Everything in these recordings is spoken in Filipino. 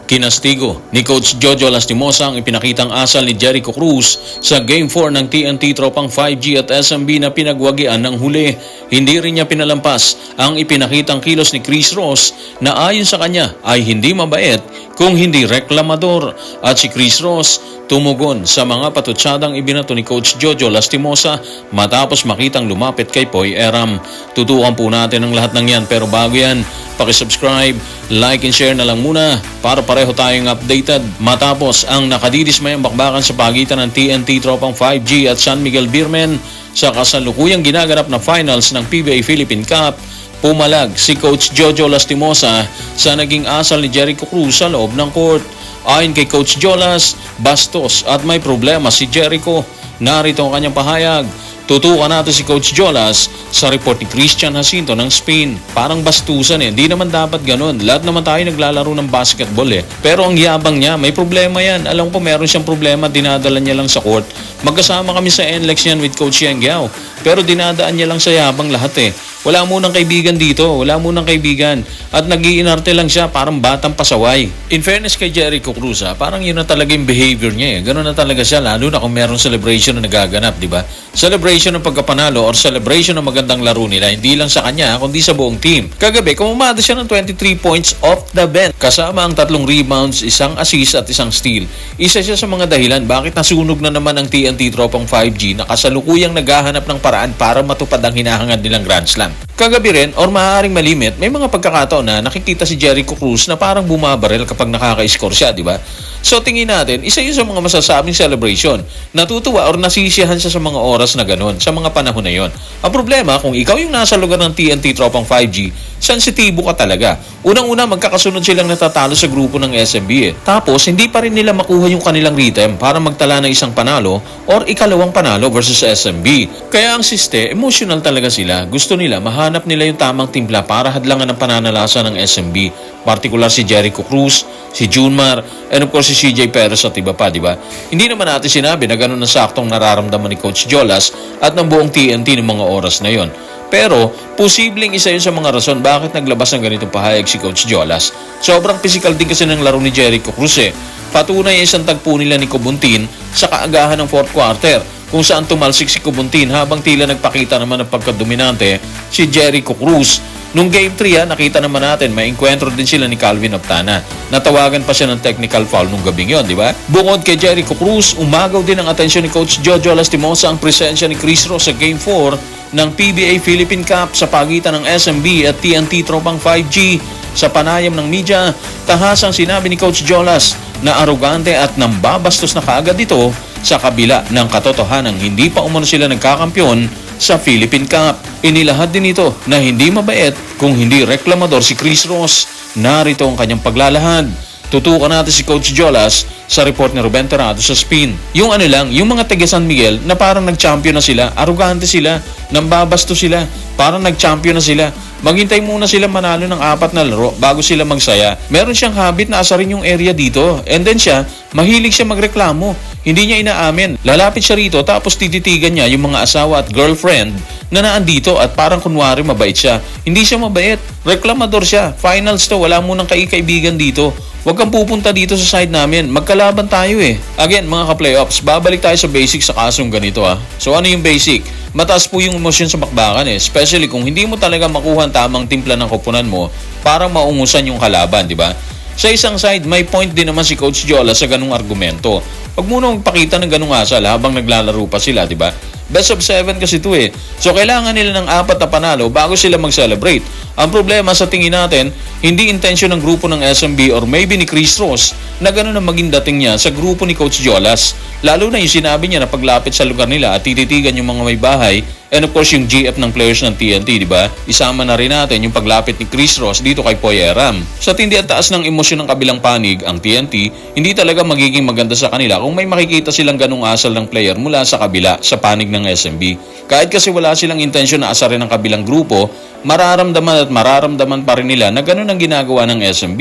Kinastigo ni Coach Jojo Lastimosa ang ipinakitang asal ni Jericho Cruz sa Game 4 ng TNT Tropang 5G at SMB na pinagwagian ng huli. Hindi rin niya pinalampas ang ipinakitang kilos ni Chris Ross na ayon sa kanya ay hindi mabait kung hindi reklamador. At si Chris Ross tumugon sa mga patutsadang ibinato ni Coach Jojo Lastimosa matapos makitang lumapit kay Poy Eram. Tutukan po natin ang lahat ng yan, pero bago yan, pakisubscribe, like and share na lang muna para pareho tayong updated matapos ang nakadidismayang bakbakan sa pagitan ng TNT Tropang 5G at San Miguel Beermen sa kasalukuyang ginaganap na finals ng PBA Philippine Cup. Pumalag si Coach Jojo Lastimosa sa naging asal ni Jericho Cruz sa loob ng court. Ayon kay Coach Jolas, bastos at may problema si Jericho. Narito ang kanyang pahayag. Tutukan natin si Coach Jolas sa report ni Christian Jacinto ng Spain. Parang bastusan eh. Hindi naman dapat ganun. Lahat naman tayo naglalaro ng basketball eh. Pero ang yabang niya, may problema yan. Alam ko meron siyang problema, dinadala niya lang sa court. Magkasama kami sa NLEX yan with Coach Yang Giao. Pero dinadaan niya lang sa yabang lahat eh. Wala munang kaibigan dito. Wala munang kaibigan. At nag-iinarte lang siya, parang batang pasaway. In fairness kay Jericho Cruz, parang yun na talaga yung behavior niya eh. Ganun na talaga siya, lalo na kung meron celebration na nagaganap, di ba? Celebration ng pagkapanalo or celebration ng magandang laro nila, hindi lang sa kanya, kundi sa buong team. Kagabi, kumumada siya ng 23 points off the bench. Kasama ang 3 rebounds, 1 assist at 1 steal. Isa siya sa mga dahilan bakit nasunog na naman ang TNT Tropang 5G na kasalukuyang naghahanap ng paraan para matupad ang hinahangad nilang Grand Slam. Kagabi rin, or maaaring malimit, may mga pagkakataon na nakikita si Jericho Cruz na parang bumabaril kapag nakaka-score siya, di ba? So tingin natin, isa yun sa mga masasabing celebration. Natutuwa or nasisiyahan siya sa mga oras na ganun, sa mga panahon na yon. Ang problema, kung ikaw yung nasa lugar ng TNT Tropang 5G, sensitibo ka talaga. Unang-una, magkakasunod silang natatalo sa grupo ng SMB eh. Tapos, hindi pa rin nila makuha yung kanilang rhythm para magtala ng isang panalo or ikalawang panalo versus SMB. Kaya ang siste, emotional talaga sila. Gusto nila, mahanap nila yung tamang timpla para hadlangan ang pananalasa ng SMB. Partikular si Jericho Cruz, si Junmar, and of course si CJ Perez at iba pa, di ba? Hindi naman natin sinabi na ganun na saktong nararamdaman ni Coach Jolas at ng buong TNT ng mga oras na yon. Pero, posibleng isa yun sa mga rason bakit naglabas ng ganitong pahayag si Coach Jolas. Sobrang physical din kasi ng laro ni Jericho Cruz eh. Patunay isang tagpo nila ni Cobuntin sa kaagahan ng 4th quarter, kung saan tumalsik si Cobuntin habang tila nagpakita naman ng pagkadominante si Jericho Cruz. Nung Game 3 nakita naman natin may enkwentro din sila ni Calvin Optana. Natawagan pa siya ng technical foul nung gabing yon, di ba? Bukod kay Jericho Cruz, umagaw din ang atensyon ni Coach Jojo Lastimosa ang presensya ni Chris Ross sa Game 4 ng PBA Philippine Cup sa pagitan ng SMB at TNT Tropang 5G. Sa panayam ng media, tahasang sinabi ni Coach Jolas na arogante at nambabastos na kaagad ito sa kabila ng katotohanang hindi pa umano sila nagkakampyon sa Philippine Cup. Inilahad din ito na hindi mabait kung hindi reklamador si Chris Ross. Narito ang kanyang paglalahad. Tutukan natin si Coach Jolas sa report ni Ruben Terrado sa Spin. Yung yung mga taga San Miguel na parang nag-champion na sila, arugante sila, nambabasto sila, parang nag-champion na sila. Maghintay muna sila manalo ng 4 na laro bago sila magsaya. Meron siyang habit na asarin yung area dito. And then siya, mahilig siya magreklamo. Hindi niya inaamin. Lalapit siya rito tapos tititigan niya yung mga asawa at girlfriend na naandito at parang kunwari mabait siya. Hindi siya mabait. Reklamador siya. Finals to. Wala munang kaibigan dito. Huwag kang pupunta dito sa side namin. Magkalaban tayo eh. Again, mga ka-playoffs, babalik tayo sa basic sa kasong ganito ah. So ano yung basic? Mataas po yung emosyon sa bakbakan eh. Especially kung hindi mo talaga makuha ang tamang timpla ng koponan mo, parang maungusan yung kalaban, di ba? Sa isang side, may point din naman si Coach Jola sa ganung argumento. Huwag muna magpakita ng ganung asal habang naglalaro pa sila, di ba? Best of 7 kasi ito eh. So kailangan nila ng 4 na panalo bago sila mag-celebrate. Ang problema sa tingin natin, hindi intensyon ng grupo ng SMB or maybe ni Chris Ross na gano'n ang maging dating niya sa grupo ni Coach Jolas. Lalo na yung sinabi niya na paglapit sa lugar nila at tititigan yung mga may bahay and of course yung GF ng players ng TNT, di ba? Isama na rin natin yung paglapit ni Chris Ross dito kay Poy Eram. Sa tindi at taas ng emosyon ng kabilang panig, ang TNT, hindi talaga magiging maganda sa kanila kung may makikita silang ganung asal ng player mula sa kabila, sa panig ng SMB. Kahit kasi wala silang intensyon na asarin ng kabilang grupo, mararamdaman pa rin nila na ganun ang ginagawa ng SMB.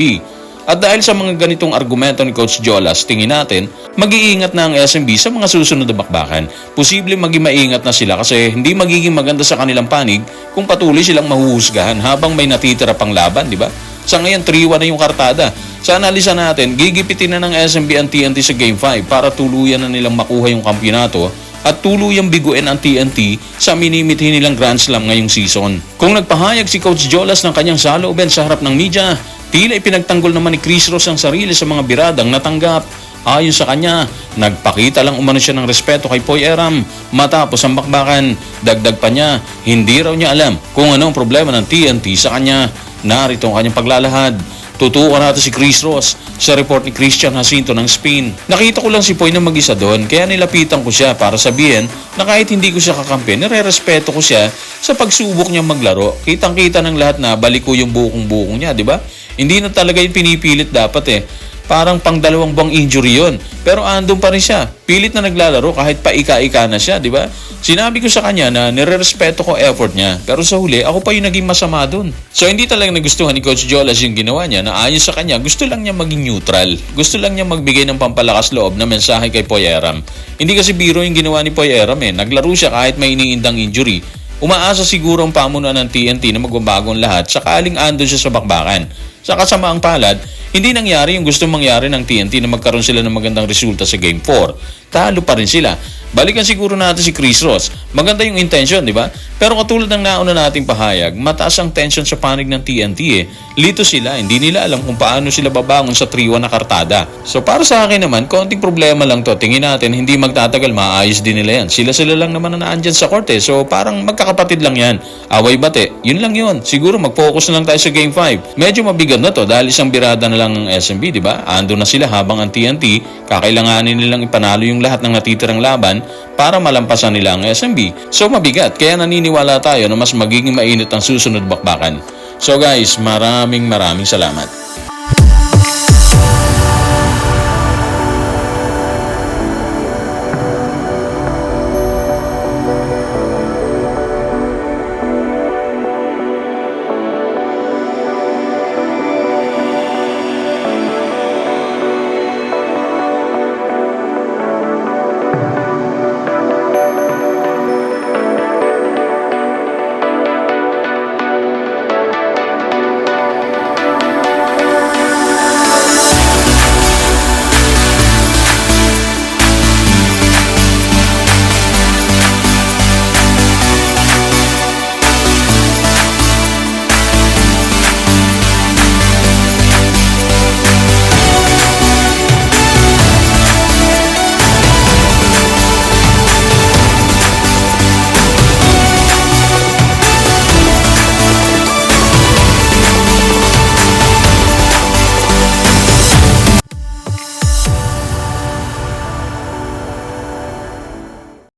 At dahil sa mga ganitong argumento ni Coach Jolas, tingin natin, mag-iingat na ang SMB sa mga susunod na bakbakan. Posible maging maingat na sila kasi hindi magiging maganda sa kanilang panig kung patuloy silang mahuhusgahan habang may natitira pang laban, di ba? Sa ngayon, 3-1 na yung kartada. Sa analisa natin, gigipitin na ng SMB ang TNT sa Game 5 para tuluyan na nilang makuha yung kampyonato at tuluyang biguin ang TNT sa minimithi nilang Grand Slam ngayong season. Kung nagpahayag si Coach Jolas ng kanyang salooban sa harap ng media, tila ipinagtanggol naman ni Chris Ross ang sarili sa mga biradang natanggap. Ayon sa kanya, nagpakita lang umano siya ng respeto kay Poy Eram matapos ang bakbakan. Dagdag pa niya, hindi raw niya alam kung ano ang problema ng TNT sa kanya. Narito ang kanyang paglalahad. Tutukan natin si Chris Ross sa report ni Christian Jacinto ng Spain. Nakita ko lang si Poy na mag-isa doon kaya nilapitan ko siya para sabihin na kahit hindi ko siya kakampi, nire-respeto ko siya sa pagsubok niya maglaro. Kitang-kita ng lahat na balik ko yung bukong-bukong niya, di ba? Hindi na talaga yung pinipilit dapat eh. Parang pang dalawang buwang injury yun. Pero andun pa rin siya. Pilit na naglalaro kahit pa ika-ika na siya, di ba? Sinabi ko sa kanya na nire-respeto ko effort niya. Pero sa huli, ako pa yung naging masama dun. So hindi talaga nagustuhan ni Coach Jolas yung ginawa niya na ayon sa kanya, gusto lang niya maging neutral. Gusto lang niya magbigay ng pampalakas loob na mensahe kay Poy Eram. Hindi kasi biro yung ginawa ni Poy Eram eh. Naglaro siya kahit may iniindang injury. Umaasa siguro ang pamunuan ng TNT na magbabago ang lahat sakaling andun siya sa bakbakan. Sa kasamaang palad, hindi nangyari yung gustong mangyari ng TNT na magkaroon sila ng magandang resulta sa Game 4. Talo pa rin sila. Balikan siguro natin si Chris Ross. Maganda yung intention, di ba? Pero katulad ng nauna nating pahayag, mataas ang tension sa panig ng TNT eh. Lito sila, hindi nila alam kung paano sila babangon sa 3-1 na kartada. So para sa akin naman, konting problema lang to. Tingin natin, hindi magtatagal, maayos din nila yan. Sila lang naman na naandyan sa court eh. So parang magkakapatid lang yan. Away bate, yun lang yun. Siguro mag-focus na lang tayo sa Game 5. Medyo mabigat na to dahil isang birada na lang ng SMB, di ba? Ando na sila habang ang TNT, kakailanganin nilang ipanalo yung lahat ng natitirang laban para malampasan nila ang SMB. So mabigat, kaya naniniwala tayo na mas magiging mainit ang susunod bakbakan. So guys, maraming salamat.